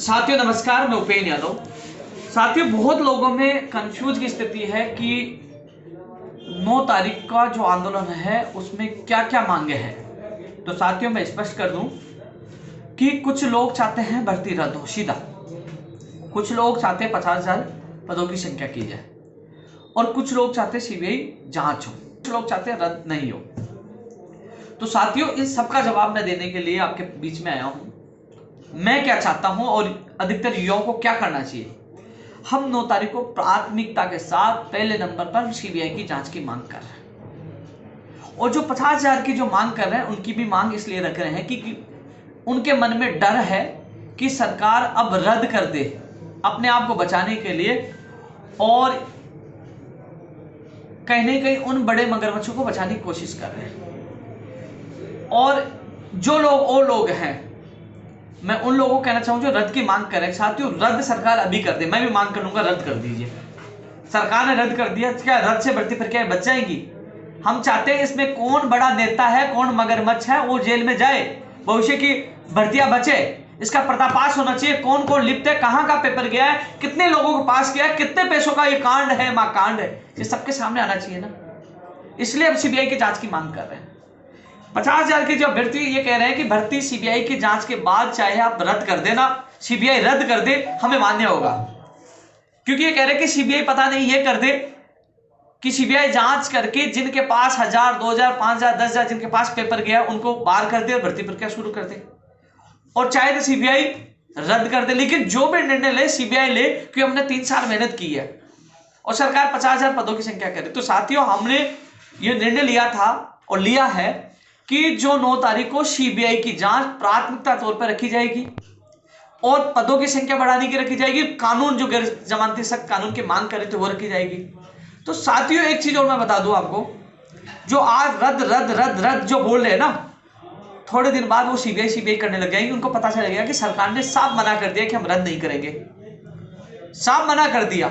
साथियों नमस्कार, मैं उपेन यादव। साथियों, बहुत लोगों में कंफ्यूज की स्थिति है कि 9 तारीख का जो आंदोलन है उसमें क्या क्या मांगे हैं। तो साथियों, मैं स्पष्ट कर दूं कि कुछ लोग चाहते हैं भर्ती रद्द हो सीधा, कुछ लोग चाहते हैं 50,000 पदों की संख्या की जाए, और कुछ लोग चाहते हैं सीबीआई जांच हो, कुछ लोग चाहते हैं रद्द नहीं हो। तो साथियों, इन सबका जवाब मैं देने के लिए आपके बीच में आया हूं। मैं क्या चाहता हूं और अधिकतर युवाओं को क्या करना चाहिए। हम 9 तारीख को प्राथमिकता के साथ पहले नंबर पर सीबीआई की जांच की मांग कर रहे हैं, और जो 50,000 की जो मांग कर रहे हैं उनकी भी मांग इसलिए रख रहे हैं कि उनके मन में डर है कि सरकार अब रद्द कर दे अपने आप को बचाने के लिए, और कहीं ना कहीं उन बड़े मगरमच्छों को बचाने की कोशिश कर रहे हैं। और जो लोग वो लोग हैं, मैं उन लोगों को कहना चाहूंगा जो रद्द की मांग कर रहे हैं। साथियों, रद्द सरकार अभी कर दे, मैं भी मांग करूंगा रद्द कर दीजिए। सरकार ने रद्द कर दिया, क्या रद्द से भर्ती प्रक्रिया बच जाएगी? हम चाहते हैं इसमें कौन बड़ा नेता है, कौन मगरमच्छ है, वो जेल में जाए, भविष्य की भर्तियां बचे, इसका पर्दाफाश होना चाहिए। कौन कौन लिप्त है, कहां का पेपर गया है, कितने लोगों को पास किया है, कितने पैसों का ये कांड है, मां कांड है, ये सबके सामने आना चाहिए ना। इसलिए अब सीबीआई की जांच की मांग कर रहे हैं। 50,000 की जो भर्ती, ये कह रहे हैं कि भर्ती सीबीआई की जांच के बाद चाहे आप रद्द कर देना, सीबीआई रद्द कर दे, हमें मान्य होगा। क्योंकि ये कह रहे हैं कि सीबीआई पता नहीं ये कर दे कि सीबीआई जांच करके जिनके पास 1,000, 2,000, 5,000, 10,000 जिनके पास पेपर गया उनको बाहर कर दे और भर्ती प्रक्रिया शुरू कर दे, और चाहे तो सीबीआई रद्द कर दे। लेकिन जो भी निर्णय ले सीबीआई ले, क्योंकि हमने 3 साल मेहनत की है और सरकार 50,000 पदों की संख्या करे। तो साथियों, हमने ये निर्णय लिया था और लिया है कि जो 9 तारीख को सीबीआई की जांच प्राथमिकता तौर पर रखी जाएगी और पदों की संख्या बढ़ाने की रखी जाएगी। कानून जो गैर जमानती सख्त कानून की मांग करे थे वो रखी जाएगी। तो साथियों, एक चीज और मैं बता दूं आपको, जो आज रद्द रद्द रद्द रद्द जो बोल रहे हैं ना, थोड़े दिन बाद वो सीबीआई करने लग जाएंगे। उनको पता चल गया कि सरकार ने साफ मना कर दिया कि हम रद्द नहीं करेंगे, साफ मना कर दिया।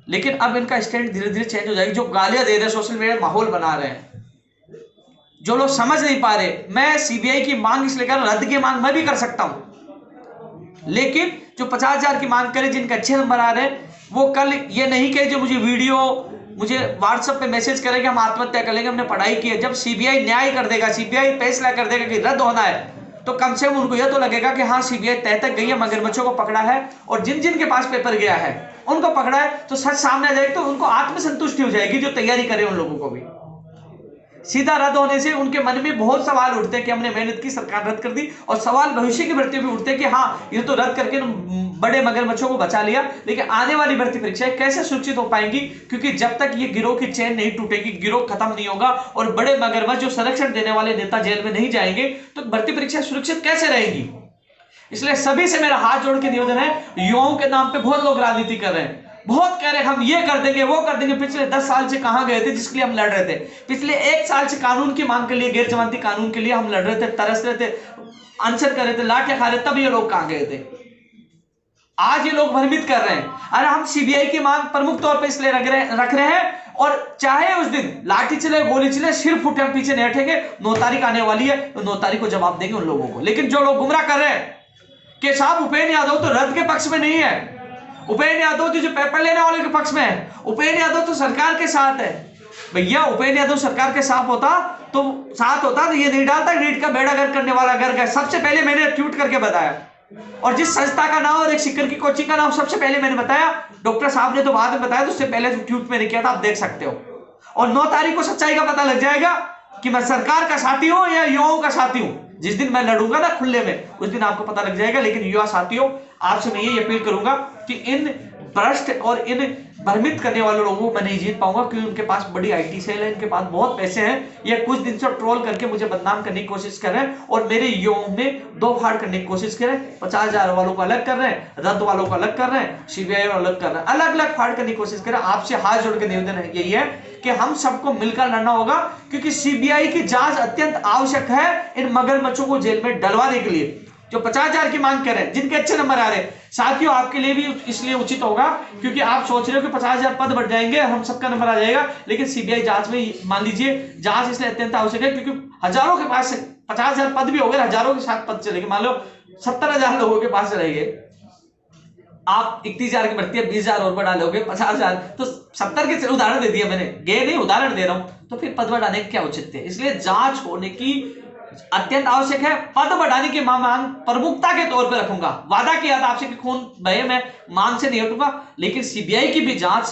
लेकिन अब इनका स्टैंड धीरे धीरे चेंज हो जाएगी। जो गालियां दे रहे हैं, सोशल मीडिया माहौल बना रहे हैं, जो लोग समझ नहीं पा रहे, मैं सीबीआई की मांग इसलिए कर, रद्द की मांग मैं भी कर सकता हूं, लेकिन जो 50,000 की मांग करे, जिनके अच्छे नंबर आ रहे हैं, वो कल ये नहीं कहे जो मुझे व्हाट्सएप पे मैसेज करे कि हम आत्महत्या कर लेंगे, हमने पढ़ाई की है। जब सीबीआई न्याय कर देगा, सीबीआई फैसला कर देगा कि रद्द होना है, तो कम से कम उनको यह तो लगेगा कि हाँ, सीबीआई तय तक गई है, मगरमच्छों को पकड़ा है, और जिन जिन के पास पेपर गया है उनको पकड़ा है, तो सच सामने आ जाएगी। तो उनको आत्मसंतुष्टि हो जाएगी, जो तैयारी करे उन लोगों को भी। सीधा रद्द होने से उनके मन में बहुत सवाल उठते हैं कि हमने मेहनत की, सरकार रद्द कर दी, और सवाल भविष्य की भर्ती भी उठते हैं कि हाँ, ये तो रद्द करके बड़े मगरमच्छों को बचा लिया, लेकिन आने वाली भर्ती परीक्षाएं कैसे सुरक्षित हो पाएंगी? क्योंकि जब तक ये गिरोह की चेन नहीं टूटेगी, गिरोह खत्म नहीं होगा, और बड़े मगरमच्छ जो संरक्षण देने वाले नेता जेल में नहीं जाएंगे, तो भर्ती परीक्षा सुरक्षित कैसे रहेगी? इसलिए सभी से मेरा हाथ जोड़ के निवेदन है, युवाओं के नाम पे बहुत लोग राजनीति कर रहे हैं, बहुत कह रहे हैं हम ये कर देंगे, वो कर देंगे। पिछले 10 साल से कहां गए थे जिसके लिए हम लड़ रहे थे? पिछले 1 साल से कानून की मांग के लिए, गैर जमानती कानून के लिए हम लड़ रहे थे, तरस रहे थे, अनशन कर रहे थे, लाठियां खा रहे थे, तब ये लोग कहां गए थे? आज ये लोग भ्रमित कर रहे हैं। अरे हम सीबीआई की मांग प्रमुख तौर पर इसलिए रख रहे हैं, और चाहे उस दिन लाठी चले, गोली चले, सिर फूटे, हम पीछे नहीं हटेंगे। 9 तारीख आने वाली है, तो 9 तारीख को जवाब देंगे उन लोगों को। लेकिन जो लोग गुमराह कर रहे हैं कि साहब उपेन यादव तो रद्द के पक्ष में नहीं है, उपेन यादव जो पेपर लेने वाले के पक्ष में है, उपेन यादव तो सरकार के साथ है। भैया, उपेन यादव सरकार के साथ होता तो ये नहीं डालता नीट का बेड़ा गर्क करने वाला गर्क है। सबसे पहले मैंने ट्वीट करके बताया, और जिस संस्था का नाम और एक शिक्षक की कोचिंग का नाम सबसे पहले मैंने बताया, डॉक्टर साहब ने तो बाद में बताया, तो उससे पहले ट्वीट मैंने किया था, आप देख सकते हो। और 9 तारीख को सच्चाई का पता लग जाएगा कि मैं सरकार का साथी हूं या युवाओं का साथी हूं। जिस दिन मैं लड़ूंगा ना खुले में, उस दिन आपको पता लग जाएगा। लेकिन युवा साथियों, आपसे मैं ये अपील करूंगा कि इन भ्रष्ट और इन भ्रमित करने वाले लोगों को मैं नहीं जीत पाऊंगा, क्योंकि उनके पास बड़ी आईटी सेल है, इनके पास बहुत पैसे हैं। ये कुछ दिन से ट्रोल करके मुझे बदनाम करने की कोशिश कर रहे हैं, और मेरे युवाओं में दो फाड़ करने की कोशिश कर रहे हैं। 50,000 वालों को अलग कर रहे हैं, रद्द वालों को अलग कर रहे हैं, सीबीआई वालों अलग कर रहे हैं, अलग अलग फाड़ करने की कोशिश कर रहे हैं। आपसे हाथ जोड़ के निवेदन यही है कि हम सबको मिलकर लड़ना होगा, क्योंकि सीबीआई की जांच अत्यंत आवश्यक है इन मगरमच्छों को जेल में डलवाने के लिए। जो 50,000 की मांग कर रहे हैं, जिनके अच्छे नंबर आ रहे हैं, साथियों आपके लिए भी इसलिए उचित होगा क्योंकि आप सोच रहे हो कि 50,000 पद बढ़ जाएंगे, हम सबका नंबर आ जाएगा। लेकिन सीबीआई जांच में मान लीजिए, जांच इसलिए अत्यंत आवश्यक है क्योंकि हजारों के पास 50,000 पद भी हो गए, हजारों के साथ पद चलेंगे। मान लो 70,000 लोगों के पास रहेंगे, आप 31,000 की भर्ती है, 20,000 और बढ़ा लोगे, 50,000, तो 70 के उदाहरण दे दिया मैंने, गे नहीं उदाहरण दे रहा हूं, तो फिर पद बढ़ाने के क्या औचित्य है? इसलिए जांच होने की अत्यंत आवश्यक है। पद बढ़ाने की मांग प्रमुखता के तौर पर रखूंगा। वादा किया था आपसे कि खून बहे मैं मांग से नहीं हटूंगा, लेकिन सीबीआई की भी जांच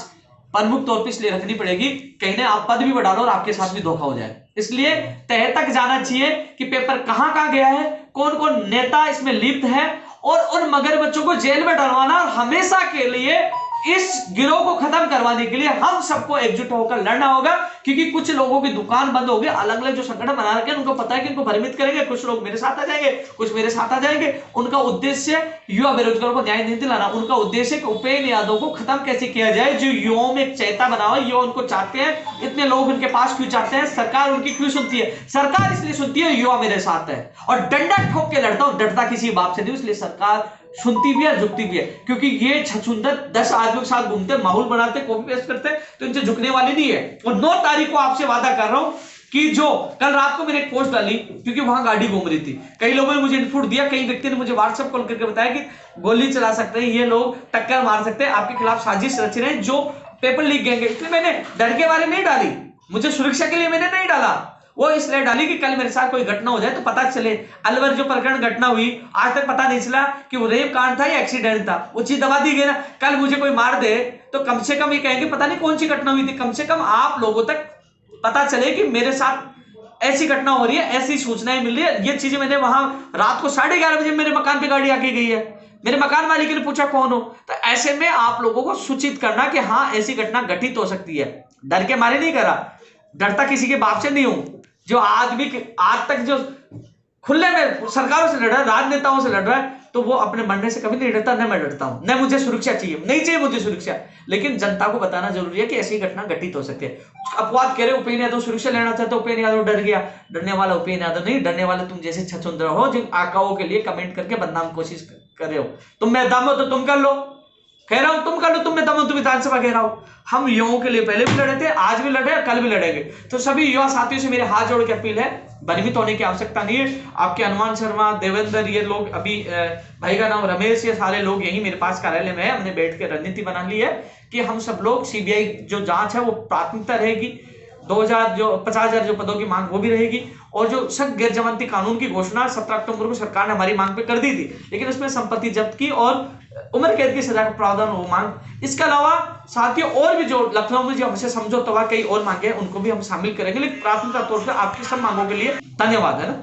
प्रमुख तौर पर इसलिए रखनी पड़ेगी, कहीं ना आप पद भी बढ़ा लो और आपके साथ भी धोखा हो जाए। इसलिए तह तक जाना चाहिए कि पेपर कहां कहां गया है, कौन कौन नेता इसमें लिप्त है, और उन मगरमच्छों को जेल में डलवाना, और हमेशा के लिए इस गिरोह को खत्म करवाने के लिए हम सबको एकजुट होकर लड़ना होगा। क्योंकि कुछ लोगों की दुकान बंद होगी, अलग अलग जो संगठन बना रखे हैं उनको पता है कि इनको भ्रमित करेंगे, कुछ लोग मेरे साथ आ जाएंगे, कुछ मेरे साथ आ जाएंगे। उनका उद्देश्य युवा बेरोजगारों को न्याय नहीं दिलाना, उनका उद्देश्य उपेंद्र यादव को खत्म कैसे किया जाए, जो युवाओं में एक चेतना बना हुआ, युवा उनको चाहते हैं। इतने लोग उनके पास क्यों चाहते हैं? सरकार उनकी क्यों सुनती है? सरकार इसलिए सुनती है युवा मेरे साथ है, और डंडा ठोक के लड़ता हूं, डरता किसी बाप से नहीं, इसलिए सरकार सुनती भी है, झुकती भी है। क्योंकि ये छछुंदर 10 आदमियों के साथ घूमते, माहौल बनाते, कॉपी पेस्ट करते, तो इनसे झुकने वाली नहीं है। और 9 तारीख को आपसे वादा कर रहा हूं कि जो कल रात को मैंने एक पोस्ट डाली, क्योंकि वहां गाड़ी घूम रही थी, कई लोगों ने मुझे इनपुट दिया, कई व्यक्ति ने मुझे व्हाट्सएप कॉल करके बताया कि गोली चला सकते हैं ये लोग, टक्कर मार सकते हैं, आपके खिलाफ साजिश रच रहे हैं, जो पेपर लीक गएंगे। इसलिए मैंने डर के बारे में नहीं डाली, मुझे सुरक्षा के लिए मैंने नहीं डाला, वो इसलिए डाली कि कल मेरे साथ कोई घटना हो जाए तो पता चले। अलवर जो प्रकरण घटना हुई, आज तक पता नहीं चला कि वो रेप कांड था या एक्सीडेंट था, वो चीज दबा दी गई ना। कल मुझे कोई मार दे तो कम से कम ये कहेंगे पता नहीं कौन सी घटना हुई थी, कम से कम आप लोगों तक पता चले कि मेरे साथ ऐसी घटना हो रही है, ऐसी सूचनाएं मिल रही है। ये चीजें मैंने वहां रात को 11:30 बजे मेरे मकान पे गाड़ी आके गई है, मेरे मकान मालिक ने पूछा कौन हो, तो ऐसे में आप लोगों को सूचित करना कि हाँ ऐसी घटना घटित हो सकती है। डर के मारे नहीं करा, डरता किसी के बाप से नहीं हूं। जो आदमी आज तक जो खुले में सरकारों से लड़ रहा है, राजनेताओं से लड़ रहा है, तो वो अपने मरने से कभी नहीं डरता। न मैं डरता हूं, न मुझे सुरक्षा चाहिए, नहीं चाहिए मुझे सुरक्षा, लेकिन जनता को बताना जरूरी है कि ऐसी घटना घटित हो सकती है। अपवाद कह रहे उपेंद्र यादव सुरक्षा लेना चाहते, उपेंद्र यादव डर गया, डरने वाला उपेंद्र यादव नहीं, डरने वाले तुम जैसे छछुंदर हो, जिन आकाओं के लिए कमेंट करके बदनाम कोशिश कर रहे हो। तुम में दम हो तो तुम कर लो, कह रहा हूं तुम कर लो, तुम में दम हो, तुम विधानसभा कह रहा हो। हम युवाओं के लिए पहले भी लड़े थे, आज भी लड़ रहे हैं, कल भी लड़ेंगे। तो सभी युवा साथियों से मेरे हाथ जोड़ के अपील है, भयभीत होने की आवश्यकता नहीं है। आपके हनुमान शर्मा, देवेंद्र, ये लोग, अभी भाई का नाम रमेश, ये सारे लोग यही मेरे पास कार्यालय में है। हमने बैठ के रणनीति बना ली है कि हम सब लोग सीबीआई जो जांच है वो प्राथमिकता रहेगी, 50,000 जो पदों की मांग वो भी रहेगी, और जो सख्त गैर जमानती कानून की घोषणा 17 अक्टूबर को सरकार ने हमारी मांग पे कर दी थी, लेकिन उसमें संपत्ति जब्त की और उम्र कैद की सजा का प्रावधान वो मांग। इसके अलावा साथियों और भी जो लखनऊ में जो हमसे समझौता हुआ, कई और मांगे हैं, उनको भी हम शामिल करेंगे, लेकिन प्राथमिकता तौर पर आपकी सब मांगों के लिए धन्यवाद है ना।